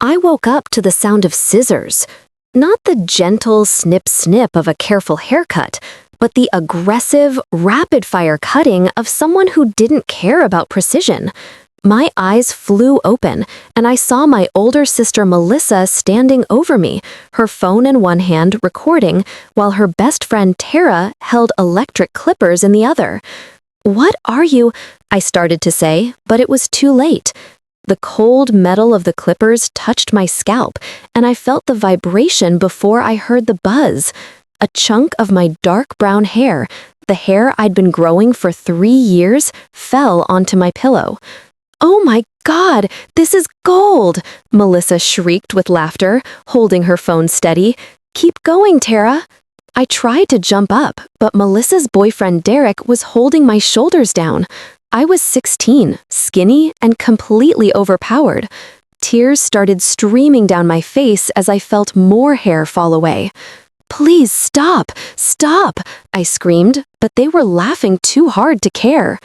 I woke up to the sound of scissors. Not the gentle snip-snip of a careful haircut, but the aggressive, rapid-fire cutting of someone who didn't care about precision. My eyes flew open, and I saw my older sister Melissa standing over me, her phone in one hand recording, while her best friend Tara held electric clippers in the other. "What are you?" I started to say, but it was too late. The cold metal of the clippers touched my scalp, and I felt the vibration before I heard the buzz. A chunk of my dark brown hair, the hair I'd been growing for 3 years, fell onto my pillow. "Oh my God, this is gold!" Melissa shrieked with laughter, holding her phone steady. "Keep going, Tara." I tried to jump up, but Melissa's boyfriend Derek was holding my shoulders down. I was 16, skinny, and completely overpowered. Tears started streaming down my face as I felt more hair fall away. "Please stop, stop," I screamed, but they were laughing too hard to care.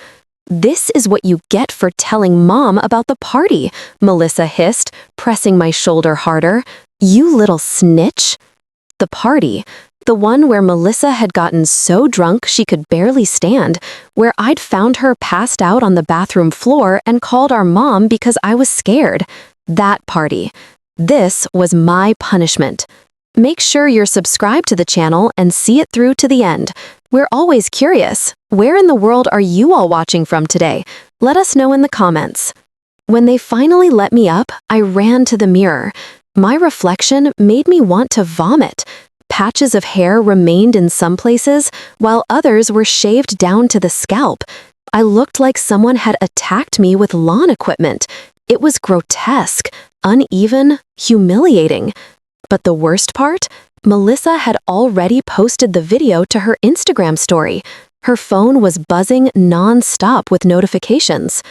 "This is what you get for telling Mom about the party," Melissa hissed, pressing my shoulder harder. "You little snitch." The party. The one where Melissa had gotten so drunk she could barely stand, where I'd found her passed out on the bathroom floor and called our mom because I was scared. That party. This was my punishment. Make sure you're subscribed to the channel and see it through to the end. We're always curious. Where in the world are you all watching from today? Let us know in the comments. When they finally let me up, I ran to the mirror. My reflection made me want to vomit. Patches of hair remained in some places, while others were shaved down to the scalp. I looked like someone had attacked me with lawn equipment. It was grotesque, uneven, humiliating. But the worst part? Melissa had already posted the video to her Instagram story. Her phone was buzzing non-stop with notifications.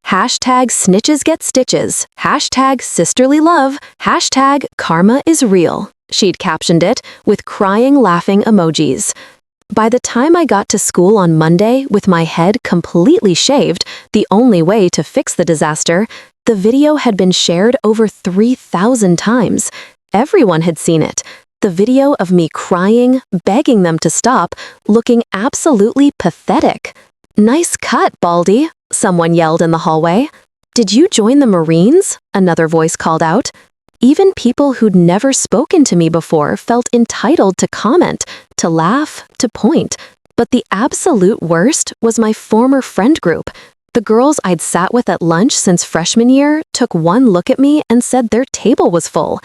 Hashtag snitches get stitches, hashtag sisterly love, hashtag karma is real. She'd captioned it with crying, laughing emojis. By the time I got to school on Monday with my head completely shaved, the only way to fix the disaster, the video had been shared over 3,000 times. Everyone had seen it. The video of me crying, begging them to stop, looking absolutely pathetic. "Nice cut, Baldy," someone yelled in the hallway. "Did you join the Marines?" another voice called out. Even people who'd never spoken to me before felt entitled to comment, to laugh, to point. But the absolute worst was my former friend group. The girls I'd sat with at lunch since freshman year took one look at me and said their table was full.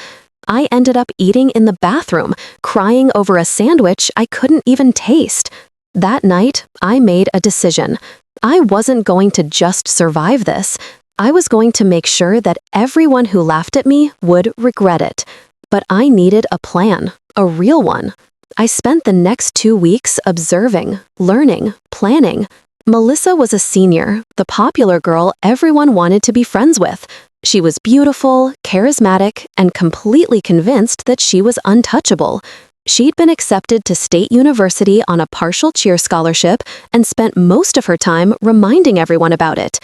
I ended up eating in the bathroom, crying over a sandwich I couldn't even taste. That night, I made a decision. I wasn't going to just survive this. I was going to make sure that everyone who laughed at me would regret it. But I needed a plan, a real one. I spent the next 2 weeks observing, learning, planning. Melissa was a senior, the popular girl everyone wanted to be friends with. She was beautiful, charismatic, and completely convinced that she was untouchable. She'd been accepted to State University on a partial cheer scholarship and spent most of her time reminding everyone about it.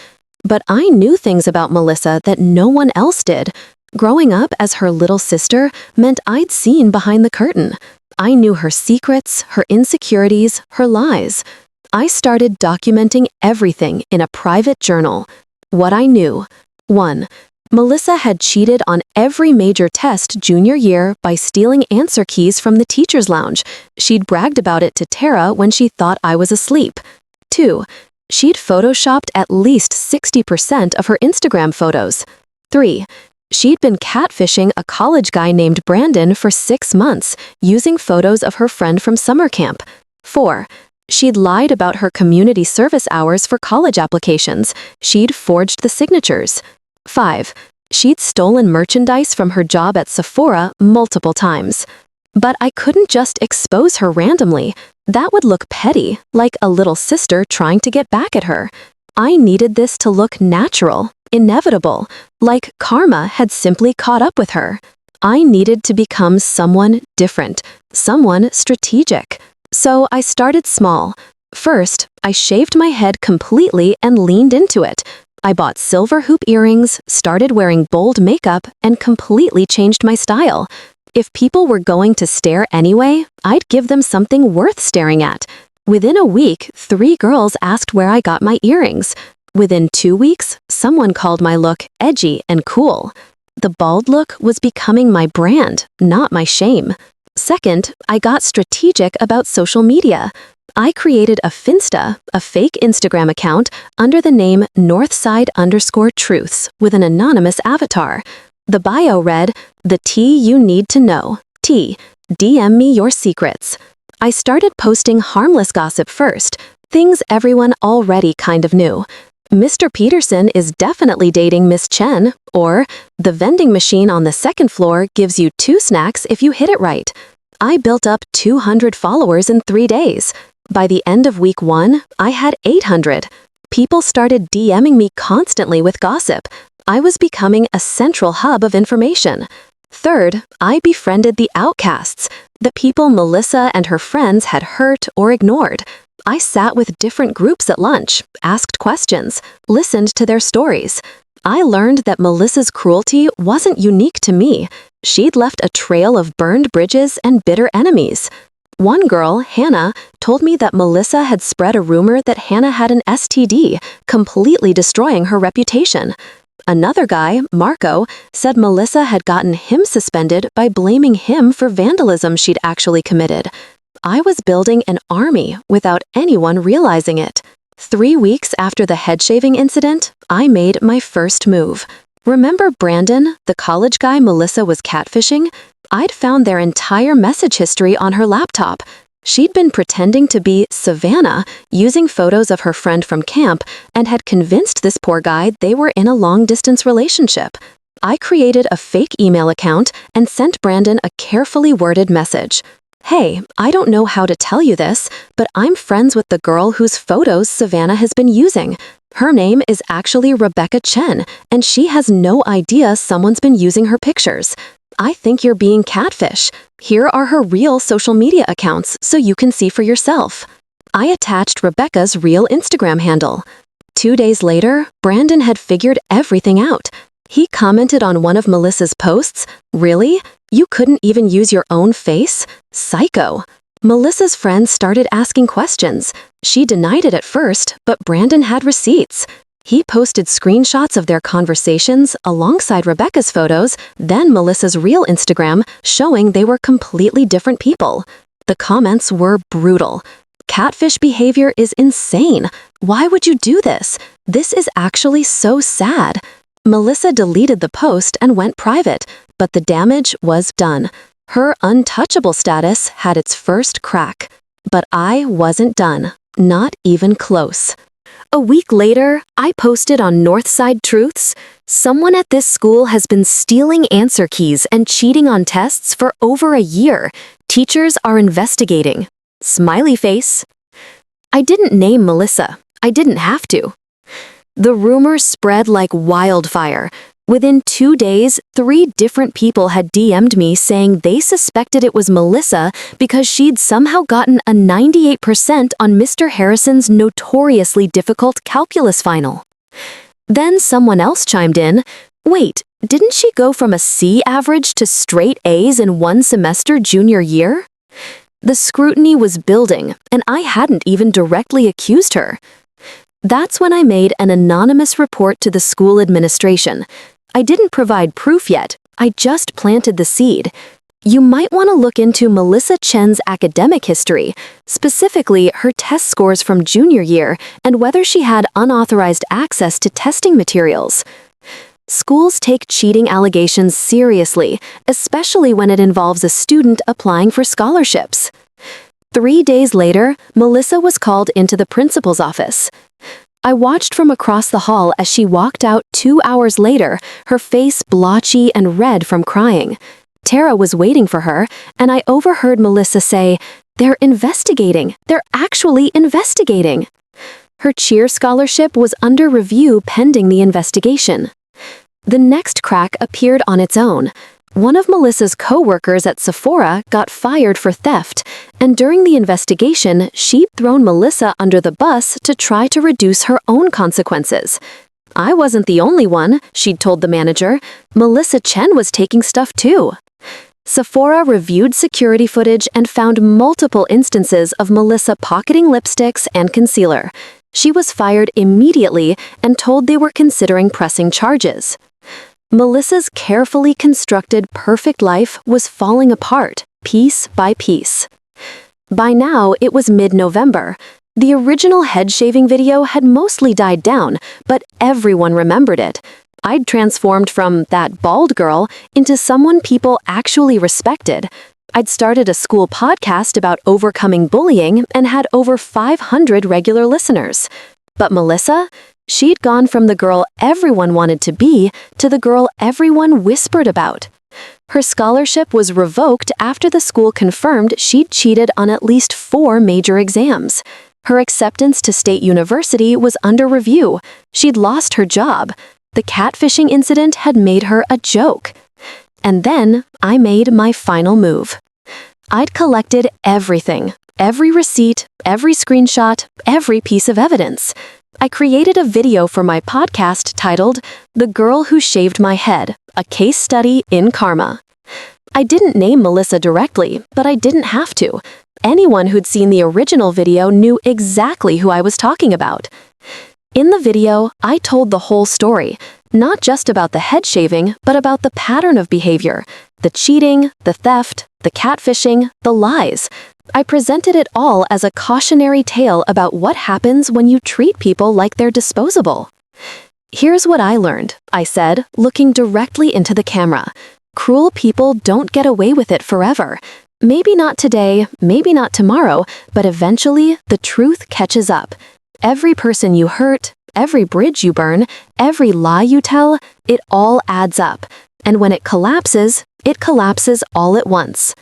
But I knew things about Melissa that no one else did. Growing up as her little sister meant I'd seen behind the curtain. I knew her secrets, her insecurities, her lies. I started documenting everything in a private journal. What I knew. 1. Melissa had cheated on every major test junior year by stealing answer keys from the teacher's lounge. She'd bragged about it to Tara when she thought I was asleep. 2. She'd photoshopped at least 60% of her Instagram photos. 3. She'd been catfishing a college guy named Brandon for 6 months, using photos of her friend from summer camp. 4. She'd lied about her community service hours for college applications. She'd forged the signatures. 5. She'd stolen merchandise from her job at Sephora multiple times. But I couldn't just expose her randomly. That would look petty, like a little sister trying to get back at her. I needed this to look natural, inevitable, like karma had simply caught up with her. I needed to become someone different, someone strategic. So I started small. First, I shaved my head completely and leaned into it. I bought silver hoop earrings, started wearing bold makeup, and completely changed my style. If people were going to stare anyway, I'd give them something worth staring at. Within a week, 3 girls asked where I got my earrings. Within 2 weeks, someone called my look edgy and cool. The bald look was becoming my brand, not my shame. Second, I got strategic about social media. I created a Finsta, a fake Instagram account, under the name Northside_Truths with an anonymous avatar. The bio read, "The tea you need to know. T. DM me your secrets." I started posting harmless gossip first, things everyone already kind of knew. Mr. Peterson is definitely dating Miss Chen, or the vending machine on the second floor gives you 2 snacks if you hit it right. I built up 200 followers in 3 days. By the end of week 1, I had 800. People started DMing me constantly with gossip. I was becoming a central hub of information. Third, I befriended the outcasts, the people Melissa and her friends had hurt or ignored. I sat with different groups at lunch, asked questions, listened to their stories. I learned that Melissa's cruelty wasn't unique to me. She'd left a trail of burned bridges and bitter enemies. One girl, Hannah, told me that Melissa had spread a rumor that Hannah had an STD, completely destroying her reputation. Another guy, Marco, said Melissa had gotten him suspended by blaming him for vandalism she'd actually committed. I was building an army without anyone realizing it. 3 weeks after the head-shaving incident, I made my first move. Remember Brandon, the college guy Melissa was catfishing? I'd found their entire message history on her laptop. She'd been pretending to be Savannah, using photos of her friend from camp, and had convinced this poor guy they were in a long-distance relationship. I created a fake email account and sent Brandon a carefully worded message. "Hey, I don't know how to tell you this, but I'm friends with the girl whose photos Savannah has been using. Her name is actually Rebecca Chen, and she has no idea someone's been using her pictures. I think you're being catfish. Here are her real social media accounts so you can see for yourself." I attached Rebecca's real Instagram handle. 2 days later, Brandon had figured everything out. He commented on one of Melissa's posts, "Really? You couldn't even use your own face? Psycho." Melissa's friends started asking questions. She denied it at first, but Brandon had receipts. He posted screenshots of their conversations alongside Rebecca's photos, then Melissa's real Instagram, showing they were completely different people. The comments were brutal. "Catfish behavior is insane. Why would you do this? This is actually so sad." Melissa deleted the post and went private, but the damage was done. Her untouchable status had its first crack. But I wasn't done. Not even close. A week later, I posted on Northside Truths, "Someone at this school has been stealing answer keys and cheating on tests for over a year. Teachers are investigating." Smiley face. I didn't name Melissa. I didn't have to. The rumor spread like wildfire. Within 2 days, 3 different people had DM'd me saying they suspected it was Melissa because she'd somehow gotten a 98% on Mr. Harrison's notoriously difficult calculus final. Then someone else chimed in, "Wait, didn't she go from a C average to straight A's in 1 semester junior year?" The scrutiny was building, and I hadn't even directly accused her. That's when I made an anonymous report to the school administration. I didn't provide proof yet, I just planted the seed. You might want to look into Melissa Chen's academic history, specifically her test scores from junior year and whether she had unauthorized access to testing materials. Schools take cheating allegations seriously, especially when it involves a student applying for scholarships. 3 days later, Melissa was called into the principal's office. I watched from across the hall as she walked out 2 hours later, her face blotchy and red from crying. Tara was waiting for her, and I overheard Melissa say, "They're investigating. They're actually investigating." Her cheer scholarship was under review pending the investigation. The next crack appeared on its own. One of Melissa's co-workers at Sephora got fired for theft, and during the investigation, she'd thrown Melissa under the bus to try to reduce her own consequences. I wasn't the only one, she'd told the manager. Melissa Chen was taking stuff too. Sephora reviewed security footage and found multiple instances of Melissa pocketing lipsticks and concealer. She was fired immediately and told they were considering pressing charges. Melissa's carefully constructed perfect life was falling apart, piece by piece. By now, it was mid-November. The original head-shaving video had mostly died down, but everyone remembered it. I'd transformed from that bald girl into someone people actually respected. I'd started a school podcast about overcoming bullying and had over 500 regular listeners. But Melissa? She'd gone from the girl everyone wanted to be to the girl everyone whispered about. Her scholarship was revoked after the school confirmed she'd cheated on at least 4 major exams. Her acceptance to State University was under review. She'd lost her job. The catfishing incident had made her a joke. And then I made my final move. I'd collected everything, every receipt, every screenshot, every piece of evidence. I created a video for my podcast titled "The Girl Who Shaved My Head, a Case Study in Karma." I didn't name Melissa directly, but I didn't have to. Anyone who'd seen the original video knew exactly who I was talking about. In the video, I told the whole story, not just about the head shaving, but about the pattern of behavior, the cheating, the theft, the catfishing, the lies. I presented it all as a cautionary tale about what happens when you treat people like they're disposable. Here's what I learned, I said, looking directly into the camera. Cruel people don't get away with it forever. Maybe not today, maybe not tomorrow, but eventually the truth catches up. Every person you hurt, every bridge you burn, every lie you tell, it all adds up. And when it collapses all at once.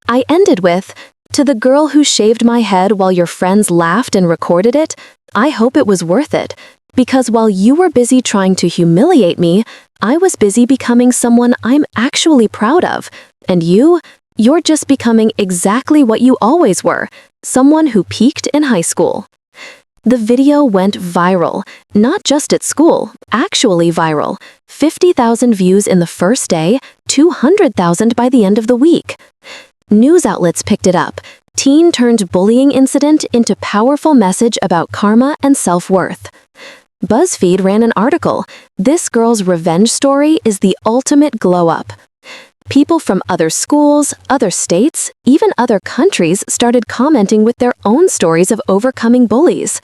I ended with, "To the girl who shaved my head while your friends laughed and recorded it, I hope it was worth it. Because while you were busy trying to humiliate me, I was busy becoming someone I'm actually proud of. And you're just becoming exactly what you always were, someone who peaked in high school." The video went viral, not just at school, actually viral. 50,000 views in the first day, 200,000 by the end of the week. News outlets picked it up. Teen turned bullying incident into powerful message about karma and self-worth. BuzzFeed ran an article, "This girl's revenge story is the ultimate glow-up." People from other schools, other states, even other countries started commenting with their own stories of overcoming bullies.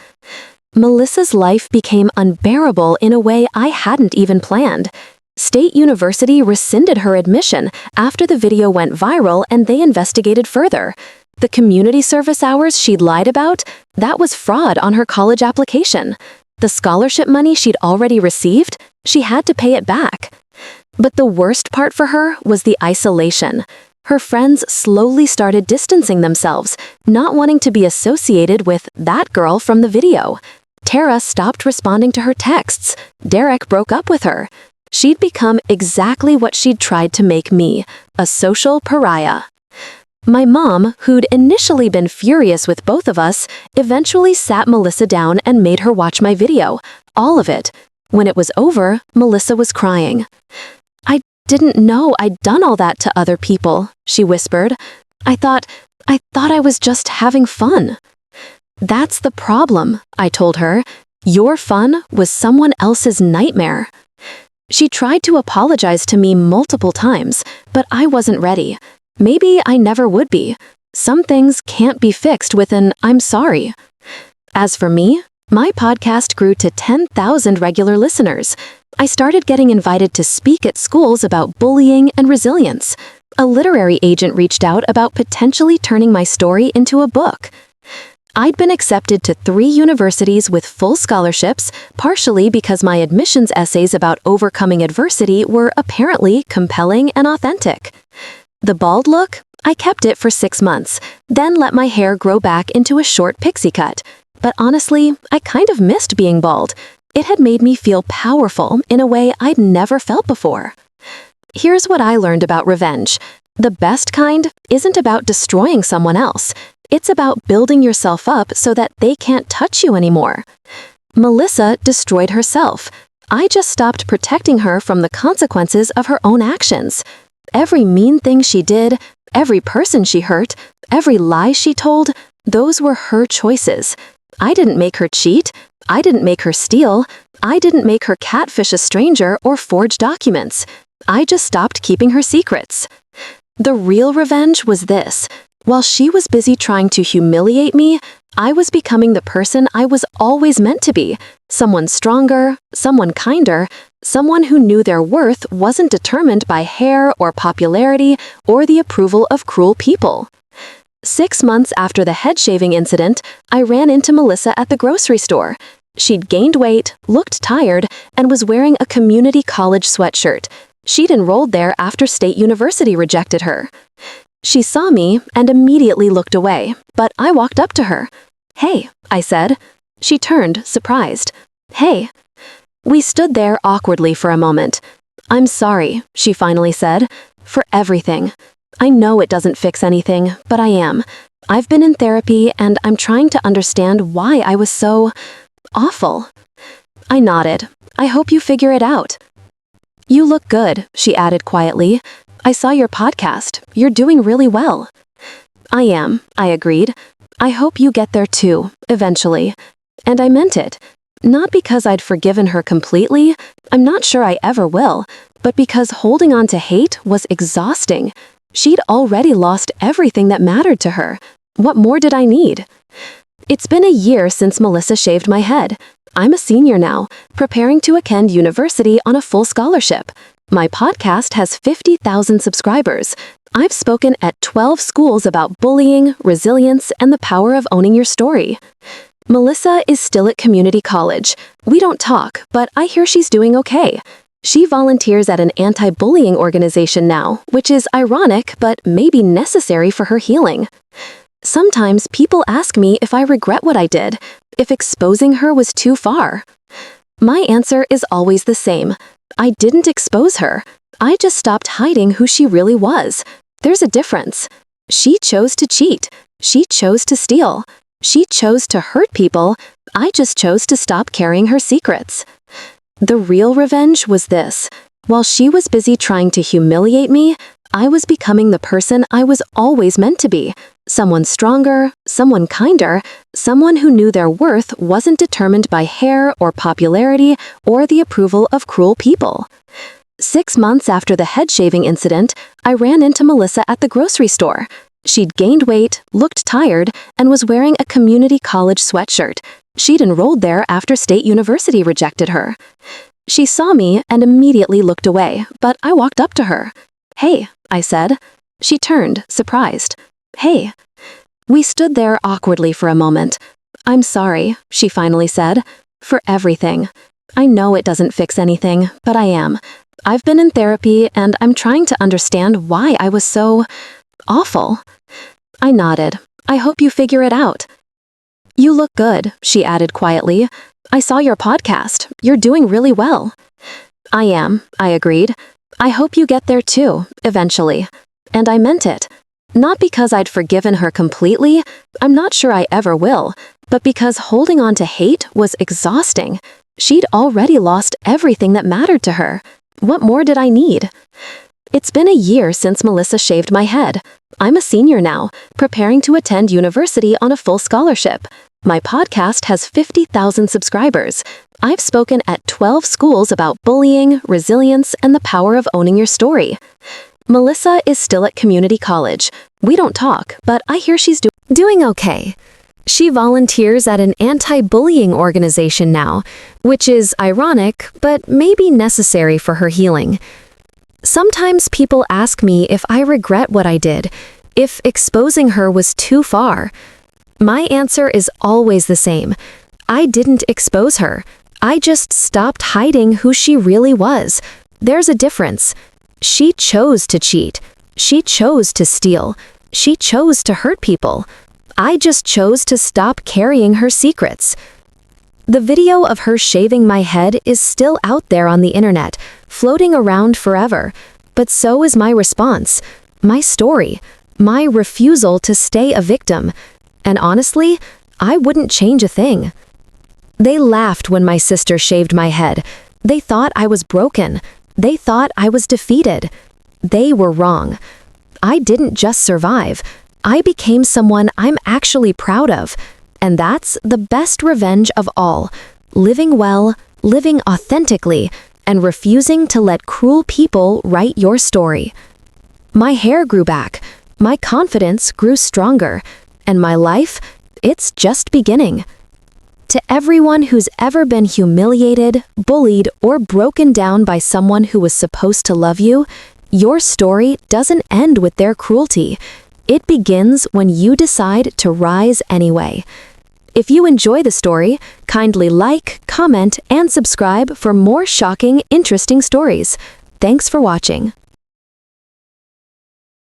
Melissa's life became unbearable in a way I hadn't even planned. State University rescinded her admission after the video went viral and they investigated further. The community service hours she'd lied about, that was fraud on her college application. The scholarship money she'd already received, she had to pay it back. But the worst part for her was the isolation. Her friends slowly started distancing themselves, not wanting to be associated with that girl from the video. Tara stopped responding to her texts. Derek broke up with her. She'd become exactly what she'd tried to make me, a social pariah. My mom, who'd initially been furious with both of us, eventually sat Melissa down and made her watch my video, all of it. When it was over, Melissa was crying. "I didn't know I'd done all that to other people," she whispered. I thought I was just having fun." "That's the problem," I told her. "Your fun was someone else's nightmare." She tried to apologize to me multiple times, but I wasn't ready. Maybe I never would be. Some things can't be fixed with an "I'm sorry." As for me, my podcast grew to 10,000 regular listeners. I started getting invited to speak at schools about bullying and resilience. A literary agent reached out about potentially turning my story into a book. I'd been accepted to 3 universities with full scholarships, partially because my admissions essays about overcoming adversity were apparently compelling and authentic. The bald look? I kept it for 6 months, then let my hair grow back into a short pixie cut. But honestly, I kind of missed being bald. It had made me feel powerful in a way I'd never felt before. Here's what I learned about revenge. The best kind isn't about destroying someone else. It's about building yourself up so that they can't touch you anymore. Melissa destroyed herself. I just stopped protecting her from the consequences of her own actions. Every mean thing she did, every person she hurt, every lie she told, those were her choices. I didn't make her cheat. I didn't make her steal. I didn't make her catfish a stranger or forge documents. I just stopped keeping her secrets. The real revenge was this. While she was busy trying to humiliate me, I was becoming the person I was always meant to be. Someone stronger, someone kinder, someone who knew their worth wasn't determined by hair or popularity or the approval of cruel people. 6 months after the head shaving incident, I ran into Melissa at the grocery store. She'd gained weight, looked tired, and was wearing a community college sweatshirt. She'd enrolled there after State University rejected her. She saw me and immediately looked away, but I walked up to her. "Hey," I said. She turned, surprised. "Hey." We stood there awkwardly for a moment. "I'm sorry," she finally said, "for everything. I know it doesn't fix anything, but I am. I've been in therapy and I'm trying to understand why I was so awful." I nodded. "I hope you figure it out." "You look good," she added quietly. "I saw your podcast. You're doing really well." "I am," I agreed. "I hope you get there too, eventually." And I meant it. Not because I'd forgiven her completely, I'm not sure I ever will, but because holding on to hate was exhausting. She'd already lost everything that mattered to her. What more did I need? It's been a year since Melissa shaved my head. I'm a senior now, preparing to attend university on a full scholarship. My podcast has 50,000 subscribers. I've spoken at 12 schools about bullying, resilience, and the power of owning your story. Melissa is still at community college. We don't talk, but I hear she's doing okay. She volunteers at an anti-bullying organization now, which is ironic but maybe necessary for her healing. Sometimes people ask me if I regret what I did, if exposing her was too far. My answer is always the same. I didn't expose her. I just stopped hiding who she really was. There's a difference. She chose to cheat. She chose to steal. She chose to hurt people. I just chose to stop carrying her secrets. The real revenge was this. While she was busy trying to humiliate me, I was becoming the person I was always meant to be. Someone stronger, someone kinder, someone who knew their worth wasn't determined by hair or popularity or the approval of cruel people. 6 months after the head shaving incident, I ran into Melissa at the grocery store. She'd gained weight, looked tired, and was wearing a community college sweatshirt. She'd enrolled there after State University rejected her. She saw me and immediately looked away, but I walked up to her. "Hey," I said. She turned, surprised. "Hey." We stood there awkwardly for a moment. "I'm sorry," she finally said, "for everything. I know it doesn't fix anything, but I am. I've been in therapy and I'm trying to understand why I was so awful." I nodded. "I hope you figure it out." "You look good," she added quietly. "I saw your podcast. You're doing really well." "I am," I agreed. "I hope you get there too, eventually." And I meant it. Not because I'd forgiven her completely, I'm not sure I ever will, but because holding on to hate was exhausting. She'd already lost everything that mattered to her. What more did I need? It's been a year since Melissa shaved my head. I'm a senior now, preparing to attend university on a full scholarship. My podcast has 50,000 subscribers. I've spoken at 12 schools about bullying, resilience, and the power of owning your story. Melissa is still at community college. We don't talk, but I hear she's doing okay. She volunteers at an anti-bullying organization now, which is ironic, but maybe necessary for her healing. Sometimes people ask me if I regret what I did, if exposing her was too far. My answer is always the same. I didn't expose her. I just stopped hiding who she really was. There's a difference. She chose to cheat. She chose to steal. She chose to hurt people. I just chose to stop carrying her secrets. The video of her shaving my head is still out there on the internet, floating around forever, but so is my response, my story, my refusal to stay a victim. And honestly, I wouldn't change a thing. They laughed when my sister shaved my head. They thought I was broken. They thought I was defeated. They were wrong. I didn't just survive. I became someone I'm actually proud of. And that's the best revenge of all. Living well, living authentically, and refusing to let cruel people write your story. My hair grew back. My confidence grew stronger. And my life, it's just beginning. To everyone who's ever been humiliated, bullied, or broken down by someone who was supposed to love you, your story doesn't end with their cruelty. It begins when you decide to rise anyway. If you enjoy the story, kindly like, comment, and subscribe for more shocking, interesting stories. Thanks for watching.